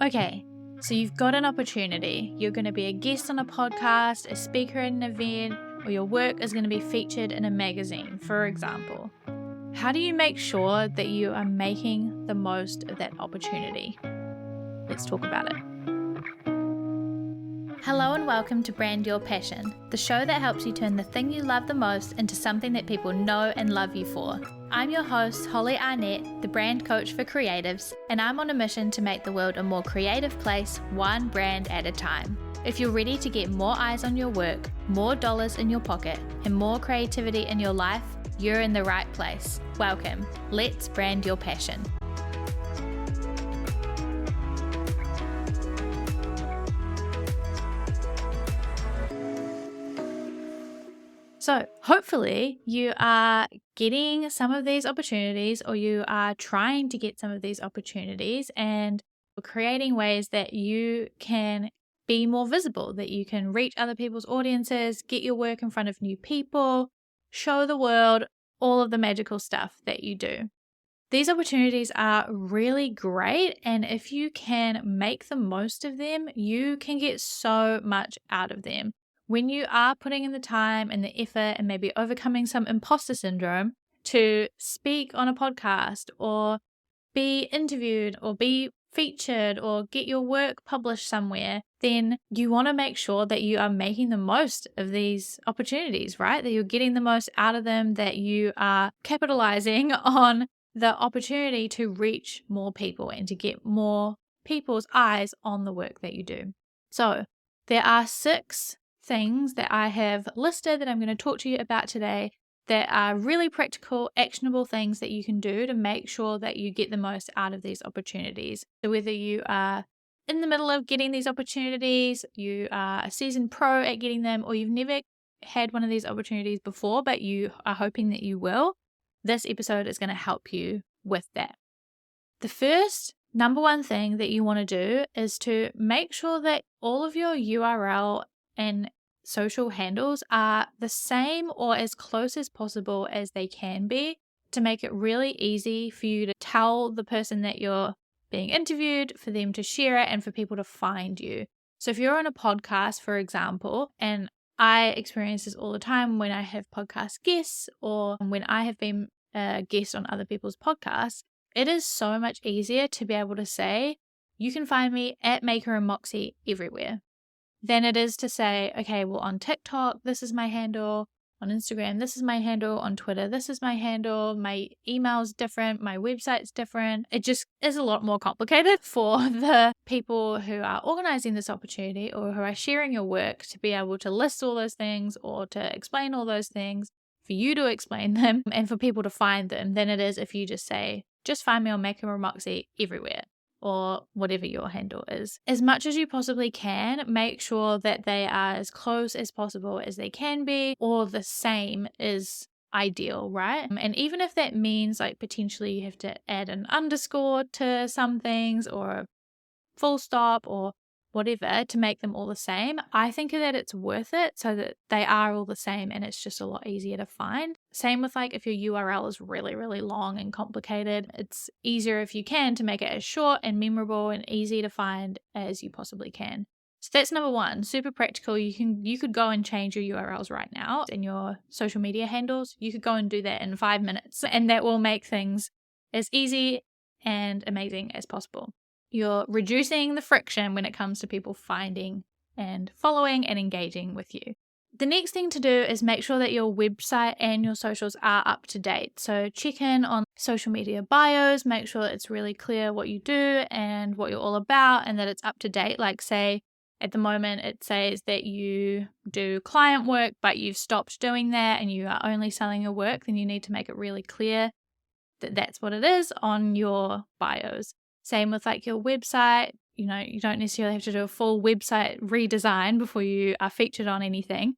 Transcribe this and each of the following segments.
Okay, so you've got an opportunity. You're going to be a guest on a podcast, a speaker at an event, or your work is going to be featured in a magazine, for example. How do you make sure that you are making the most of that opportunity? Let's talk about it. Hello and welcome to Brand Your Passion, the show that helps you turn the thing you love the most into something that people know and love you for. I'm your host, Holly Arnett, the brand coach for creatives, and I'm on a mission to make the world a more creative place, one brand at a time. If you're ready to get more eyes on your work, more dollars in your pocket, and more creativity in your life, you're in the right place. Welcome. Let's brand your passion. So hopefully you are getting some of these opportunities, or you are trying to get some of these opportunities and creating ways that you can be more visible, that you can reach other people's audiences, get your work in front of new people, show the world all of the magical stuff that you do. These opportunities are really great, and if you can make the most of them, you can get so much out of them. When you are putting in the time and the effort and maybe overcoming some imposter syndrome to speak on a podcast or be interviewed or be featured or get your work published somewhere, then you want to make sure that you are making the most of these opportunities, right? That you're getting the most out of them, that you are capitalizing on the opportunity to reach more people and to get more people's eyes on the work that you do. So there are 6 things that I have listed that I'm going to talk to you about today that are really practical, actionable things that you can do to make sure that you get the most out of these opportunities. So whether you are in the middle of getting these opportunities, you are a seasoned pro at getting them, or you've never had one of these opportunities before, but you are hoping that you will, this episode is going to help you with that. The first number one thing that you want to do is to make sure that all of your URL and social handles are the same or as close as possible as they can be, to make it really easy for you to tell the person that you're being interviewed, for them to share it, and for people to find you. So if you're on a podcast, for example, and I experience this all the time when I have podcast guests or when I have been a guest on other people's podcasts, it is so much easier to be able to say, you can find me at Maker and Moxie everywhere, than it is to say, okay, well, on TikTok, this is my handle. On Instagram, this is my handle. On Twitter, this is my handle. My email's different. My website's different. It just is a lot more complicated for the people who are organizing this opportunity or who are sharing your work to be able to list all those things or to explain all those things, for you to explain them and for people to find them, than it is if you just say, just find me on Maker or Moxie everywhere, or whatever your handle is. As much as you possibly can, make sure that they are as close as possible as they can be, or the same is ideal, right? And even if that means like potentially you have to add an underscore to some things or a full stop or whatever to make them all the same, I think that it's worth it so that they are all the same and it's just a lot easier to find. Same with like if your URL is really, really long and complicated, it's easier if you can to make it as short and memorable and easy to find as you possibly can. So that's number one, super practical. You could go and change your URLs right now and your social media handles. You could go and do that in 5 minutes, and that will make things as easy and amazing as possible. You're reducing the friction when it comes to people finding and following and engaging with you. The next thing to do is make sure that your website and your socials are up to date. So check in on social media bios, make sure it's really clear what you do and what you're all about and that it's up to date. Like say at the moment it says that you do client work, but you've stopped doing that and you are only selling your work, then you need to make it really clear that that's what it is on your bios. Same with like your website, you don't necessarily have to do a full website redesign before you are featured on anything,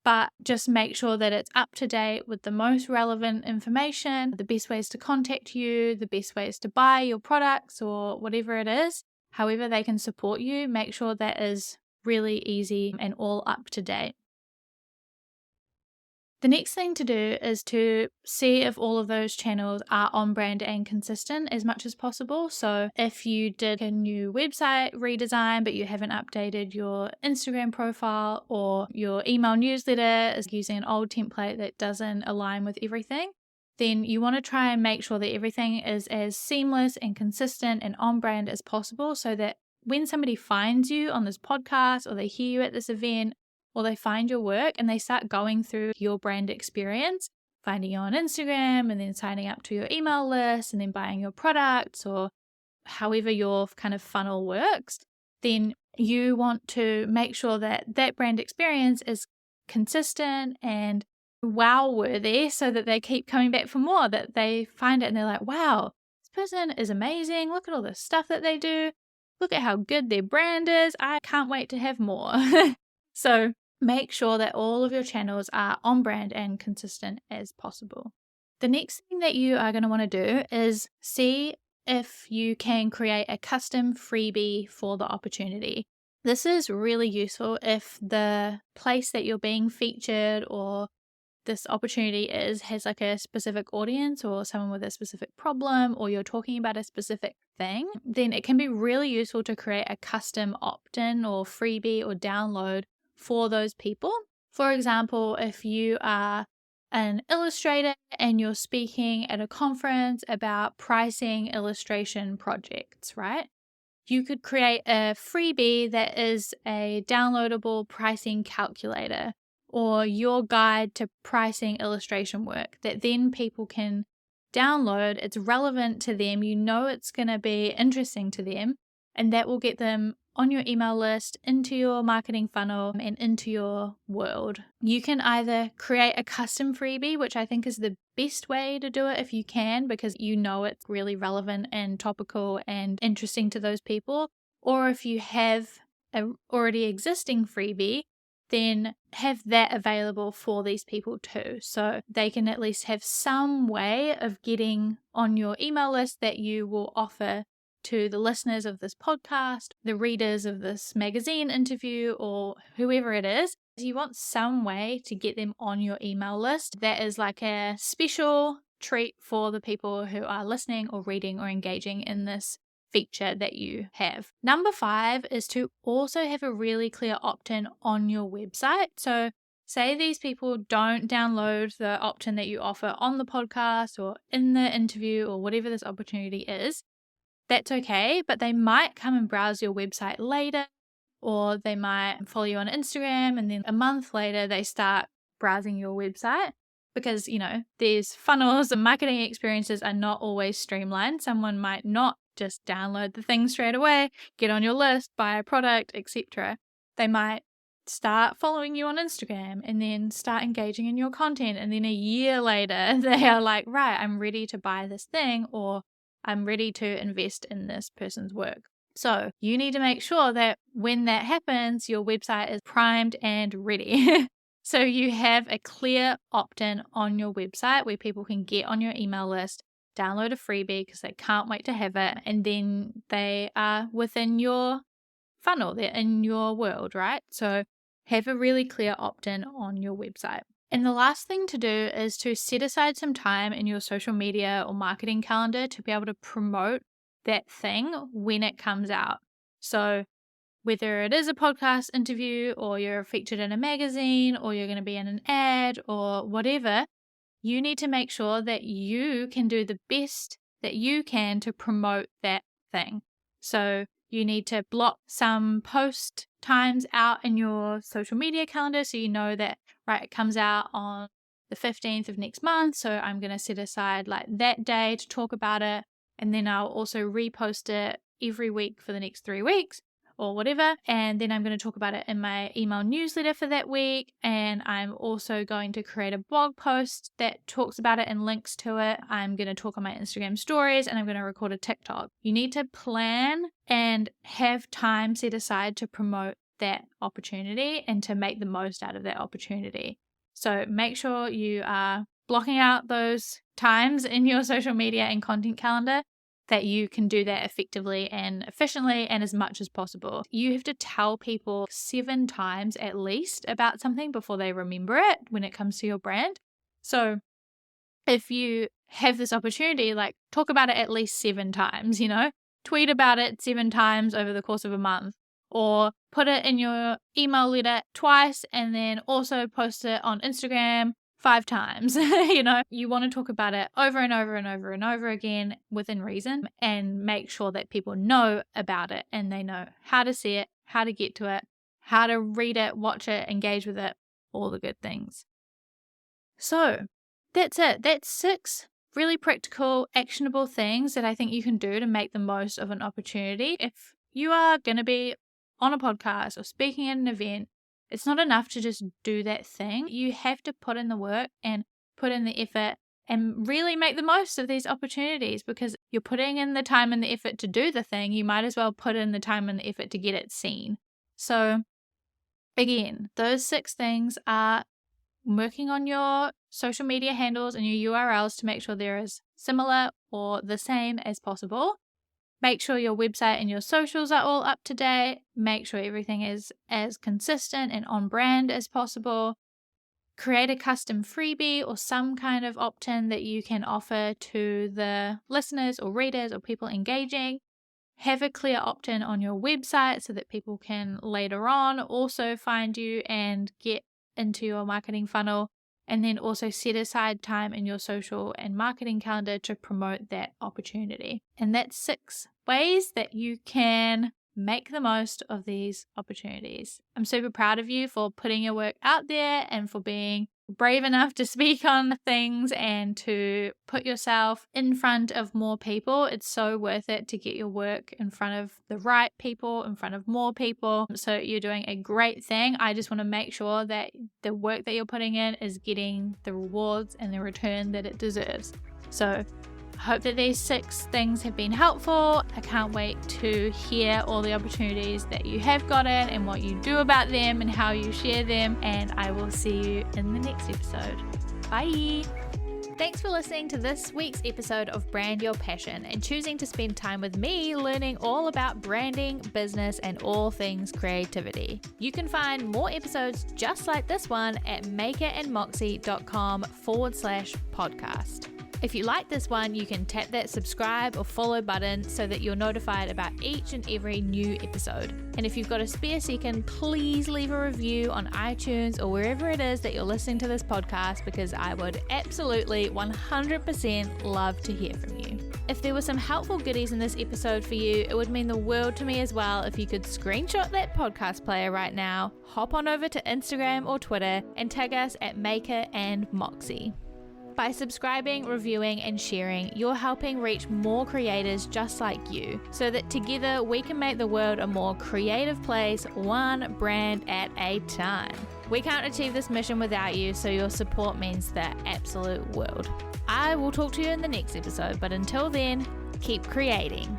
but just make sure that it's up to date with the most relevant information, the best ways to contact you, the best ways to buy your products or whatever it is, however they can support you, make sure that is really easy and all up to date. The next thing to do is to see if all of those channels are on brand and consistent as much as possible. So if you did a new website redesign, but you haven't updated your Instagram profile, or your email newsletter is using an old template that doesn't align with everything, then you want to try and make sure that everything is as seamless and consistent and on brand as possible, so that when somebody finds you on this podcast, or they hear you at this event, or they find your work and they start going through your brand experience, finding you on Instagram and then signing up to your email list and then buying your products, or however your kind of funnel works, then you want to make sure that that brand experience is consistent and wow worthy, so that they keep coming back for more, that they find it and they're like, wow, this person is amazing. Look at all the stuff that they do. Look at how good their brand is. I can't wait to have more. So make sure that all of your channels are on brand and consistent as possible. The next thing that you are going to want to do is see if you can create a custom freebie for the opportunity. This is really useful if the place that you're being featured or this opportunity has like a specific audience, or someone with a specific problem, or you're talking about a specific thing. Then it can be really useful to create a custom opt-in or freebie or download for those people. For example, if you are an illustrator and you're speaking at a conference about pricing illustration projects, right? You could create a freebie that is a downloadable pricing calculator, or your guide to pricing illustration work, that then people can download. It's relevant to them. You know it's going to be interesting to them, and that will get them on your email list, into your marketing funnel, and into your world. You can either create a custom freebie, which I think is the best way to do it if you can, because you know it's really relevant and topical and interesting to those people. Or if you have an already existing freebie, then have that available for these people too. So they can at least have some way of getting on your email list that you will offer to the listeners of this podcast, the readers of this magazine interview, or whoever it is. You want some way to get them on your email list that is like a special treat for the people who are listening or reading or engaging in this feature that you have. Number 5 is to also have a really clear opt-in on your website. So say these people don't download the opt-in that you offer on the podcast or in the interview or whatever this opportunity is. That's okay, but they might come and browse your website later, or they might follow you on Instagram, and then a month later they start browsing your website, because, these funnels and marketing experiences are not always streamlined. Someone might not just download the thing straight away, get on your list, buy a product, etc. They might start following you on Instagram and then start engaging in your content, and then a year later they are like, right, I'm ready to buy this thing, or I'm ready to invest in this person's work. So you need to make sure that when that happens, your website is primed and ready. So you have a clear opt-in on your website where people can get on your email list, download a freebie because they can't wait to have it, and then they are within your funnel, they're in your world, right? So have a really clear opt-in on your website. And the last thing to do is to set aside some time in your social media or marketing calendar to be able to promote that thing when it comes out. So whether it is a podcast interview, or you're featured in a magazine, or you're going to be in an ad, or whatever, you need to make sure that you can do the best that you can to promote that thing. So you need to block some post times out in your social media calendar, so you know that, right, it comes out on the 15th of next month, so I'm going to set aside like that day to talk about it, and then I'll also repost it every week for the next 3 weeks or whatever, and then I'm going to talk about it in my email newsletter for that week, and I'm also going to create a blog post that talks about it and links to it. I'm going to talk on my Instagram stories, and I'm going to record a TikTok. You need to plan and have time set aside to promote that opportunity and to make the most out of that opportunity. So make sure you are blocking out those times in your social media and content calendar that you can do that effectively and efficiently and as much as possible. You have to tell people 7 times at least about something before they remember it when it comes to your brand. So if you have this opportunity, like talk about it at least 7 times, tweet about it 7 times over the course of a month, or put it in your email letter twice and then also post it on Instagram 5 times. You want to talk about it over and over and over and over again within reason, and make sure that people know about it and they know how to see it, how to get to it, how to read it, watch it, engage with it, all the good things. So that's it. That's 6 really practical, actionable things that I think you can do to make the most of an opportunity. If you are going to be on a podcast or speaking at an event, it's not enough to just do that thing. You have to put in the work and put in the effort and really make the most of these opportunities, because you're putting in the time and the effort to do the thing. You might as well put in the time and the effort to get it seen. So again, those 6 things are working on your social media handles and your URLs to make sure they're as similar or the same as possible. Make sure your website and your socials are all up to date. Make sure everything is as consistent and on brand as possible. Create a custom freebie or some kind of opt-in that you can offer to the listeners or readers or people engaging. Have a clear opt-in on your website so that people can later on also find you and get into your marketing funnel. And then also set aside time in your social and marketing calendar to promote that opportunity. And that's 6 ways that you can make the most of these opportunities. I'm super proud of you for putting your work out there and for being brave enough to speak on things and to put yourself in front of more people. It's so worth it to get your work in front of the right people, in front of more people. So you're doing a great thing. I just want to make sure that the work that you're putting in is getting the rewards and the return that it deserves. So I hope that these 6 things have been helpful. I can't wait to hear all the opportunities that you have gotten and what you do about them and how you share them. And I will see you in the next episode. Bye. Thanks for listening to this week's episode of Brand Your Passion and choosing to spend time with me learning all about branding, business, and all things creativity. You can find more episodes just like this one at makerandmoxie.com/podcast. If you like this one, you can tap that subscribe or follow button so that you're notified about each and every new episode. And if you've got a spare second, please leave a review on iTunes or wherever it is that you're listening to this podcast, because I would absolutely 100% love to hear from you. If there were some helpful goodies in this episode for you, it would mean the world to me as well if you could screenshot that podcast player right now, hop on over to Instagram or Twitter and tag us at Maker and Moxie. By subscribing, reviewing, and sharing, you're helping reach more creators just like you, so that together we can make the world a more creative place, one brand at a time. We can't achieve this mission without you, so your support means the absolute world. I will talk to you in the next episode, but until then, keep creating.